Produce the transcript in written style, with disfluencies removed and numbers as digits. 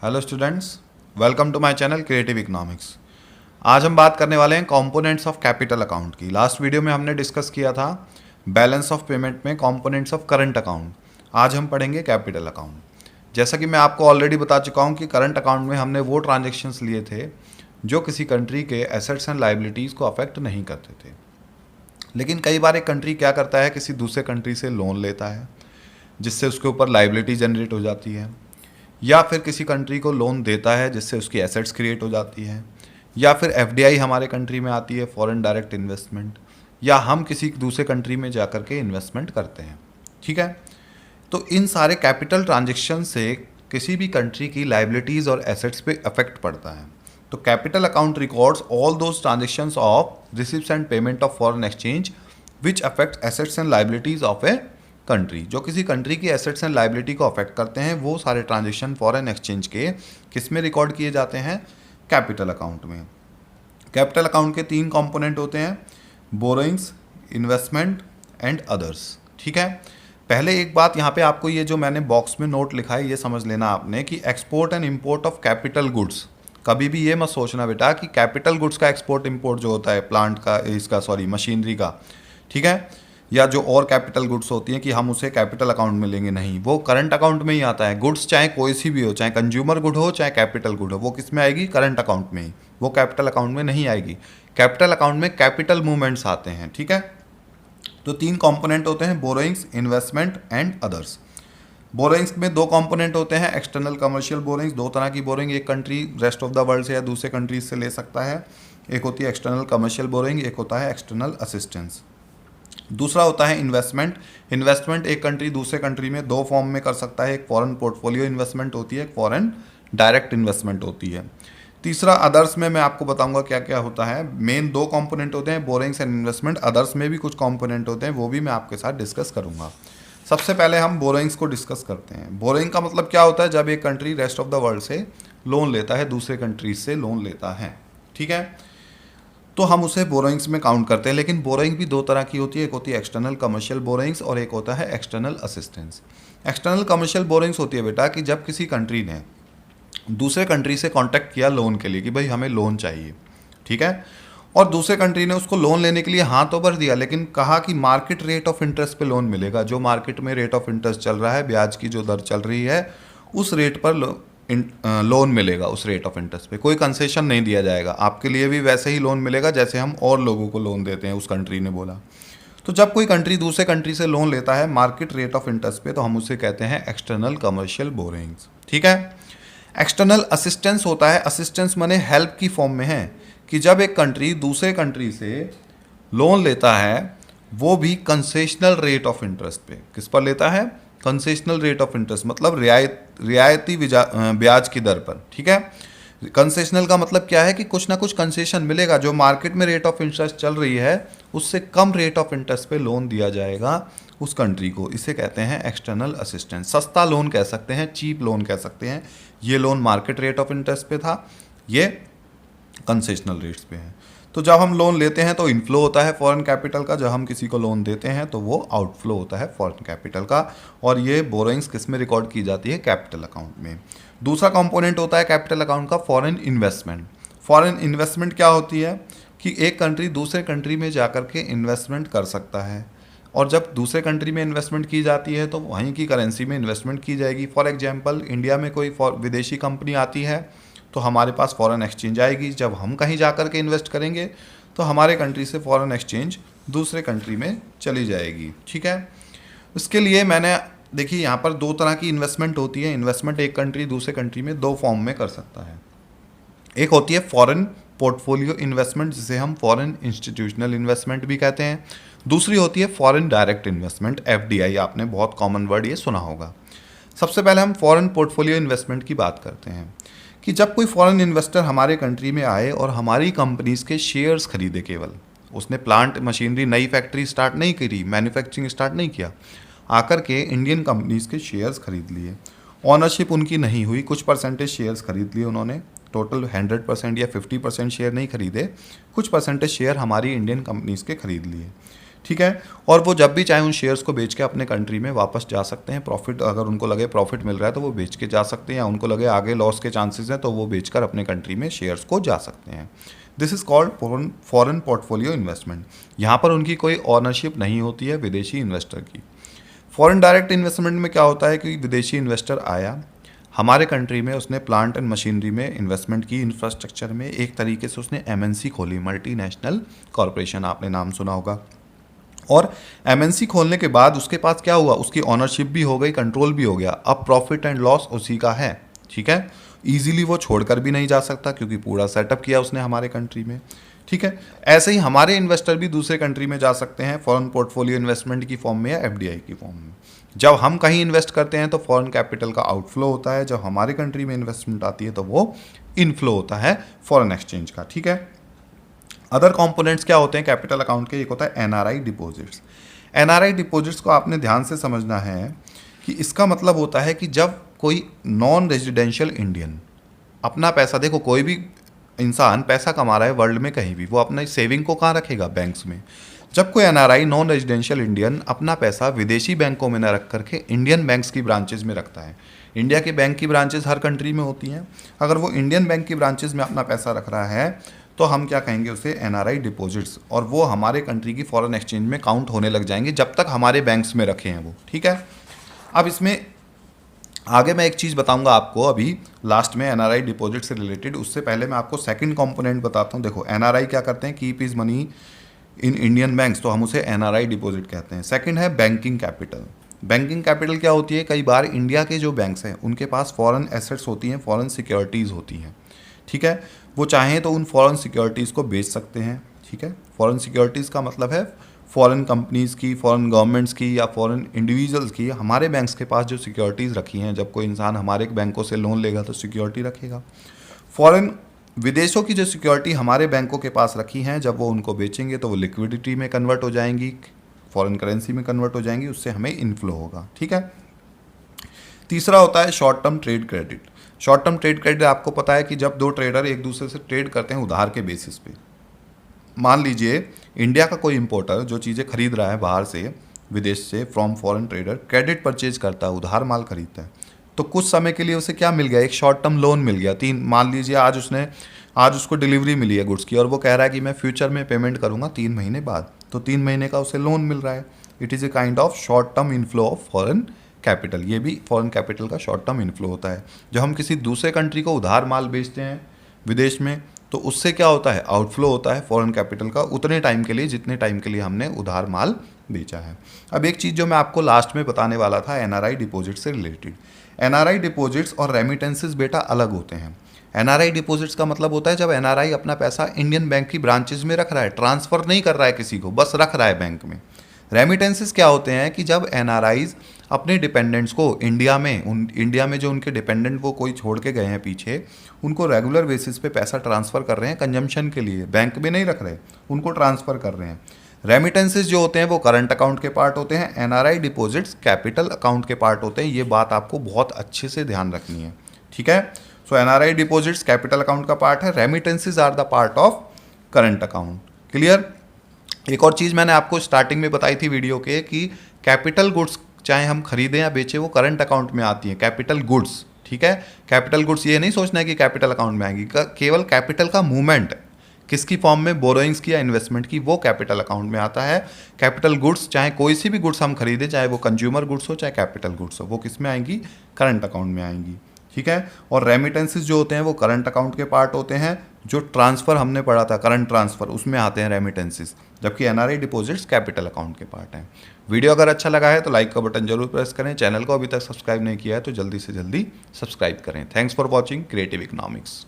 Hello students, welcome to my channel creative economics. आज हम बात करने वाले हैं कंपोनेंट्स ऑफ कैपिटल अकाउंट की। लास्ट वीडियो में हमने डिस्कस किया था बैलेंस ऑफ पेमेंट में कंपोनेंट्स ऑफ करंट अकाउंट। आज हम पढ़ेंगे कैपिटल अकाउंट। जैसा कि मैं आपको ऑलरेडी बता चुका हूं कि करंट अकाउंट में हमने वो ट्रांजेक्शन्स लिए थे जो किसी कंट्री के एसेट्स एंड लाइबिलिटीज़ को अफेक्ट नहीं करते थे। लेकिन कई बार एक कंट्री क्या करता है, किसी दूसरे कंट्री से लोन लेता है जिससे उसके ऊपर लाइबिलिटी जनरेट हो जाती है, या फिर किसी कंट्री को लोन देता है जिससे उसकी एसेट्स क्रिएट हो जाती है, या फिर एफडीआई हमारे कंट्री में आती है, फॉरेन डायरेक्ट इन्वेस्टमेंट, या हम किसी दूसरे कंट्री में जा कर के इन्वेस्टमेंट करते हैं। ठीक है, तो इन सारे कैपिटल ट्रांजेक्शन से किसी भी कंट्री की लाइबिलिटीज़ और एसेट्स पे अफेक्ट पड़ता है। तो capital account records all those transactions of receipts and payment of foreign exchange which affect assets and liabilities of a country. जो किसी कंट्री की एसेट्स एंड लाइबिलिटी को अफेक्ट करते हैं वो सारे ट्रांजेक्शन फॉरेन एक्सचेंज के किस में रिकॉर्ड किए जाते हैं? कैपिटल अकाउंट में। कैपिटल अकाउंट के 3 कंपोनेंट होते हैं, बोरोइंग्स, इन्वेस्टमेंट एंड अदर्स। ठीक है, पहले एक बात यहाँ पे आपको ये जो मैंने बॉक्स में नोट लिखा है ये समझ लेना आपने कि export and import of capital goods, कभी भी ये मत सोचना बेटा कि कैपिटल गुड्स का एक्सपोर्ट इम्पोर्ट जो होता है प्लांट का, इसका सॉरी मशीनरी का, ठीक है, या जो और कैपिटल गुड्स होती हैं कि हम उसे कैपिटल अकाउंट में लेंगे, नहीं, वो करंट अकाउंट में ही आता है। गुड्स चाहे कोई सी भी हो, चाहे कंज्यूमर गुड हो चाहे कैपिटल गुड हो, वो किस में आएगी? करंट अकाउंट में ही, वो कैपिटल अकाउंट में नहीं आएगी। कैपिटल अकाउंट में कैपिटल मूवमेंट्स आते हैं। ठीक है, तो 3 कंपोनेंट होते हैं, borrowings, investment and others. Borrowings में 2 कंपोनेंट होते हैं, एक्सटर्नल कमर्शियल बोरोइंग्स, 2 तरह की बोरोइंग एक country rest of the world से या दूसरे कंट्रीज से ले सकता है। एक होती है एक्सटर्नल कमर्शियल बोरोइंग, एक होता है एक्सटर्नल असिस्टेंस। दूसरा होता है इन्वेस्टमेंट। इन्वेस्टमेंट एक कंट्री दूसरे कंट्री में 2 फॉर्म में कर सकता है, एक फॉरेन पोर्टफोलियो इन्वेस्टमेंट होती है, एक फॉरेन डायरेक्ट इन्वेस्टमेंट होती है। तीसरा अदर्स में मैं आपको बताऊंगा क्या क्या होता है। मेन 2 कंपोनेंट होते हैं, बोरिंग्स एंड इन्वेस्टमेंट। अदर्स में भी कुछ कंपोनेंट होते हैं, वो भी मैं आपके साथ डिस्कस करूंगा। सबसे पहले हम बोरोइंग्स को डिस्कस करते हैं। बोरोइंग का मतलब क्या होता है? जब एक country rest of the world से लोन लेता है, दूसरे कंट्रीज से लोन लेता है, ठीक है, तो हम उसे बोरोइंग्स में काउंट करते हैं। लेकिन बोरोइंग भी 2 तरह की होती है, एक होती है एक्सटर्नल कमर्शियल बोरोइंग्स और एक होता है external assistance. External commercial borrowings होती है बेटा कि जब किसी कंट्री ने दूसरे कंट्री से कांटेक्ट किया लोन के लिए कि भाई हमें लोन चाहिए, ठीक है, और दूसरे कंट्री ने उसको लोन लेने के लिए हाँ तो भर दिया, लेकिन कहा कि मार्केट रेट ऑफ इंटरेस्ट पे लोन मिलेगा। जो मार्केट में रेट ऑफ इंटरेस्ट चल रहा है, ब्याज की जो दर चल रही है, उस रेट पर लोन मिलेगा। उस रेट ऑफ इंटरेस्ट पे कोई कंसेशन नहीं दिया जाएगा, आपके लिए भी वैसे ही लोन मिलेगा जैसे हम और लोगों को लोन देते हैं, उस कंट्री ने बोला। तो जब कोई कंट्री दूसरे कंट्री से लोन लेता है मार्केट रेट ऑफ इंटरेस्ट पे, तो हम उसे कहते हैं एक्सटर्नल कमर्शियल बोरिंग्स। ठीक है, एक्सटर्नल असिस्टेंस होता है, असिस्टेंस माने हेल्प की फॉर्म में है, कि जब एक कंट्री दूसरे कंट्री से लोन लेता है वो भी कंसेशनल रेट ऑफ इंटरेस्ट पे। किस पर लेता है? कंसेशनल रेट ऑफ इंटरेस्ट, मतलब रियायती ब्याज की दर पर। ठीक है, कंसेशनल का मतलब क्या है कि कुछ ना कुछ कंसेशन मिलेगा, जो मार्केट में रेट ऑफ इंटरेस्ट चल रही है उससे कम रेट ऑफ इंटरेस्ट पे लोन दिया जाएगा उस कंट्री को। इसे कहते हैं एक्सटर्नल असिस्टेंस। सस्ता लोन कह सकते हैं, चीप लोन कह सकते हैं। ये loan market rate of interest पे था, ये कंसेशनल रेट्स पे है। तो जब हम लोन लेते हैं तो इनफ्लो होता है फॉरेन कैपिटल का, जब हम किसी को लोन देते हैं तो वो आउटफ्लो होता है फॉरेन कैपिटल का। और ये बोरोइंग्स किस में रिकॉर्ड की जाती है? कैपिटल अकाउंट में। दूसरा कंपोनेंट होता है कैपिटल अकाउंट का फॉरेन इन्वेस्टमेंट। फॉरेन इन्वेस्टमेंट क्या होती है कि एक कंट्री दूसरे कंट्री में जाकर के इन्वेस्टमेंट कर सकता है, और जब दूसरे कंट्री में इन्वेस्टमेंट की जाती है तो वहीं की करेंसी में इन्वेस्टमेंट की जाएगी। फॉर एग्जांपल, इंडिया में कोई विदेशी कंपनी आती है तो हमारे पास फॉरेन एक्सचेंज आएगी। जब हम कहीं जा कर के इन्वेस्ट करेंगे तो हमारे कंट्री से फॉरेन एक्सचेंज दूसरे कंट्री में चली जाएगी। ठीक है, इसके लिए मैंने देखिए यहाँ पर 2 तरह की इन्वेस्टमेंट होती है। इन्वेस्टमेंट एक कंट्री दूसरे कंट्री में 2 फॉर्म में कर सकता है। एक होती है फॉरेन पोर्टफोलियो इन्वेस्टमेंट, जिसे हम फॉरेन इंस्टीट्यूशनल इन्वेस्टमेंट भी कहते हैं। दूसरी होती है फॉरेन डायरेक्ट इन्वेस्टमेंट, एफडीआई। आपने बहुत कॉमन वर्ड ये सुना होगा। सबसे पहले हम फॉरेन पोर्टफोलियो इन्वेस्टमेंट की बात करते हैं कि जब कोई फॉरेन इन्वेस्टर हमारे कंट्री में आए और हमारी कंपनीज के शेयर्स खरीदे, केवल उसने प्लांट मशीनरी नई फैक्ट्री स्टार्ट नहीं करी, मैन्युफैक्चरिंग स्टार्ट नहीं किया, आकर के इंडियन कंपनीज के शेयर्स खरीद लिए। ऑनरशिप उनकी नहीं हुई, कुछ परसेंटेज शेयर्स खरीद लिए उन्होंने, टोटल 100% या 50% शेयर नहीं खरीदे, कुछ परसेंटेज शेयर हमारी इंडियन कंपनीज के खरीद लिए। ठीक है। और वो जब भी चाहे उन शेयर्स को बेच के अपने कंट्री में वापस जा सकते हैं। प्रॉफिट अगर उनको लगे प्रॉफिट मिल रहा है तो वो बेच के जा सकते हैं, या उनको लगे आगे लॉस के चांसेस हैं तो वो बेचकर अपने कंट्री में शेयर्स को जा सकते हैं। This is called foreign portfolio investment. यहाँ पर उनकी कोई ऑनरशिप नहीं होती है विदेशी इन्वेस्टर की। फॉरेन डायरेक्ट इन्वेस्टमेंट में क्या होता है कि विदेशी इन्वेस्टर आया हमारे कंट्री में, उसने प्लांट एंड मशीनरी में इन्वेस्टमेंट की, इंफ्रास्ट्रक्चर में, एक तरीके से उसने एमएनसी खोली, मल्टीनेशनल कॉरपोरेशन, आपने नाम सुना होगा। और एमएनसी खोलने के बाद उसके पास क्या हुआ, उसकी ऑनरशिप भी हो गई, कंट्रोल भी हो गया। अब प्रॉफिट एंड लॉस उसी का है, ठीक है। ईजिली वो छोड़कर भी नहीं जा सकता क्योंकि पूरा सेटअप किया उसने हमारे कंट्री में, ठीक है। ऐसे ही हमारे इन्वेस्टर भी दूसरे कंट्री में जा सकते हैं फॉरेन पोर्टफोलियो इन्वेस्टमेंट की फॉर्म में या एफडीआई की फॉर्म में। जब हम कहीं इन्वेस्ट करते हैं तो फॉरेन कैपिटल का आउटफ्लो होता है, जब हमारी कंट्री में इन्वेस्टमेंट आती है तो वो इनफ्लो होता है फॉरेन एक्सचेंज का, ठीक है। अदर कंपोनेंट्स क्या होते हैं कैपिटल अकाउंट के, एक होता है एनआरआई डिपॉजिट्स। एनआरआई डिपॉजिट्स को आपने ध्यान से समझना है कि इसका मतलब होता है कि जब कोई नॉन रेजिडेंशियल इंडियन अपना पैसा, देखो कोई भी इंसान पैसा कमा रहा है वर्ल्ड में कहीं भी, वो अपना सेविंग को कहाँ रखेगा, बैंक्स में। जब कोई एनआरआई नॉन रेजिडेंशियल इंडियन अपना पैसा विदेशी बैंकों में न रख करके इंडियन बैंक्स की ब्रांचेज में रखता है, इंडिया के बैंक की ब्रांचेज हर कंट्री में होती हैं, अगर वो इंडियन बैंक की ब्रांचेज में अपना पैसा रख रहा है तो हम क्या कहेंगे उसे, एनआरआई डिपॉजिट्स, और वो हमारे कंट्री की फॉरेन एक्सचेंज में काउंट होने लग जाएंगे जब तक हमारे बैंक्स में रखे हैं वो, ठीक है। अब इसमें आगे मैं एक चीज़ बताऊंगा आपको अभी लास्ट में एनआरआई डिपॉजिट से रिलेटेड, उससे पहले मैं आपको सेकंड कंपोनेंट बताता हूं। देखो एनआरआई क्या करते हैं, keep is money in Indian banks, तो हम उसे एनआरआई डिपॉजिट कहते हैं। सेकंड है बैंकिंग कैपिटल। बैंकिंग कैपिटल क्या होती है, कई बार इंडिया के जो बैंक्स हैं उनके पास फॉरेन एसेट्स होती हैं, फॉरेन सिक्योरिटीज़ होती हैं, ठीक है। वो चाहें तो उन फॉरेन सिक्योरिटीज़ को बेच सकते हैं, ठीक है। फॉरेन सिक्योरिटीज़ का मतलब है फॉरेन कंपनीज़ की, फॉरेन गवर्नमेंट्स की या फॉरेन इंडिविजुअल्स की हमारे बैंक्स के पास जो सिक्योरिटीज़ रखी हैं। जब कोई इंसान हमारे बैंकों से लोन लेगा तो सिक्योरिटी रखेगा। फॉरेन विदेशों की जो सिक्योरिटी हमारे बैंकों के पास रखी हैं, जब वो उनको बेचेंगे तो वो लिक्विडिटी में कन्वर्ट हो जाएंगी, फॉरेन करेंसी में कन्वर्ट हो जाएंगी, उससे हमें इनफ्लो होगा, ठीक है। तीसरा होता है short term trade credit. Short term trade credit आपको पता है कि जब दो ट्रेडर एक दूसरे से ट्रेड करते हैं उधार के बेसिस पे, मान लीजिए इंडिया का कोई इंपोर्टर जो चीज़ें खरीद रहा है बाहर से, विदेश से, from foreign trader, credit purchase करता है, उधार माल खरीदता है, तो कुछ समय के लिए उसे क्या मिल गया, एक शॉर्ट टर्म लोन मिल गया। मान लीजिए आज उसको डिलीवरी मिली है गुड्स की और वो कह रहा है कि मैं फ्यूचर में पेमेंट करूंगा 3 महीने बाद, तो 3 महीने का उसे लोन मिल रहा है। It is a kind of short term inflow of foreign capital. ये भी फॉरेन कैपिटल का शॉर्ट टर्म इनफ्लो होता है। जब हम किसी दूसरे कंट्री को उधार माल बेचते हैं विदेश में तो उससे क्या होता है, आउटफ्लो होता है फॉरेन कैपिटल का उतने टाइम के लिए जितने टाइम के लिए हमने उधार माल बेचा है। अब एक चीज़ जो मैं आपको लास्ट में बताने वाला था एनआरआई डिपॉजिट से रिलेटेड। एनआरआई डिपॉजिट्स और रेमिटेंसेस बेटा अलग होते हैं। एनआरआई डिपॉजिट्स का मतलब होता है जब एनआरआई अपना पैसा इंडियन बैंक की ब्रांचेज में रख रहा है, ट्रांसफ़र नहीं कर रहा है किसी को, बस रख रहा है बैंक में। रेमिटेंसेस क्या होते हैं कि जब एनआरआईज अपने डिपेंडेंट्स को इंडिया में जो उनके डिपेंडेंट वो कोई छोड़ के गए हैं पीछे, उनको रेगुलर बेसिस पे पैसा ट्रांसफ़र कर रहे हैं कंजम्पशन के लिए, बैंक में नहीं रख रहे, उनको ट्रांसफ़र कर रहे हैं। रेमिटेंसेस जो होते हैं वो करंट अकाउंट के पार्ट होते हैं, एनआरआई डिपॉजिट्स कैपिटल अकाउंट के पार्ट होते हैं। ये बात आपको बहुत अच्छे से ध्यान रखनी है, ठीक है। So NRI deposits capital account का पार्ट है, remittances are the part of current account. Clear. एक और चीज़ मैंने आपको स्टार्टिंग में बताई थी वीडियो के कि कैपिटल गुड्स चाहे हम खरीदें या बेचें वो करंट अकाउंट में आती हैं, कैपिटल गुड्स, ठीक है। कैपिटल गुड्स ये नहीं सोचना है कि कैपिटल अकाउंट में आएंगी, केवल कैपिटल का मूवमेंट किसकी फॉर्म में, बोरोइंग्स की या इन्वेस्टमेंट की, वो कैपिटल अकाउंट में आता है। कैपिटल गुड्स चाहे कोई सी भी गुड्स हम खरीदें, चाहे वो कंज्यूमर गुड्स हो चाहे कैपिटल गुड्स हो, वो किस में आएंगी, करंट अकाउंट में आएंगी, ठीक है। और रेमिटेंसेस जो होते हैं वो करंट अकाउंट के पार्ट होते हैं। जो ट्रांसफ़र हमने पढ़ा था करंट ट्रांसफ़र, उसमें आते हैं रेमिटेंसेस, जबकि एनआरआई डिपॉजिट्स कैपिटल अकाउंट के पार्ट हैं। वीडियो अगर अच्छा लगा है तो लाइक का बटन जरूर प्रेस करें, चैनल को अभी तक सब्सक्राइब नहीं किया है तो जल्दी से जल्दी सब्सक्राइब करें। Thanks for watching creative economics.